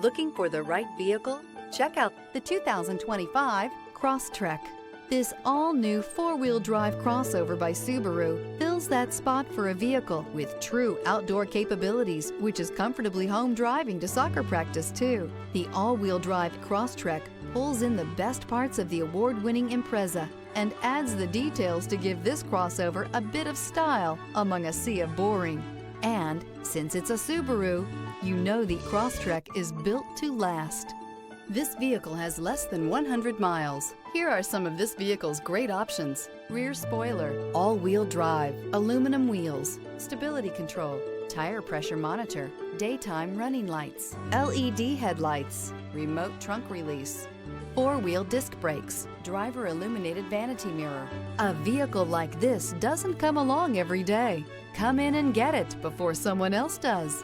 Looking for the right vehicle? Check out the 2025 Crosstrek. This all-new four-wheel drive crossover by Subaru fills that spot for a vehicle with true outdoor capabilities, which is comfortably home driving to soccer practice too. The all-wheel drive Crosstrek pulls in the best parts of the award-winning Impreza and adds the details to give this crossover a bit of style among a sea of boring. And since it's a Subaru, you know the Crosstrek is built to last. This vehicle has less than 100 miles. Here are some of this vehicle's great options: rear spoiler, all-wheel drive, aluminum wheels, stability control, tire pressure monitor, daytime running lights, LED headlights, remote trunk release, four-wheel disc brakes, driver illuminated vanity mirror. A vehicle like this doesn't come along every day. Come in and get it before someone else does.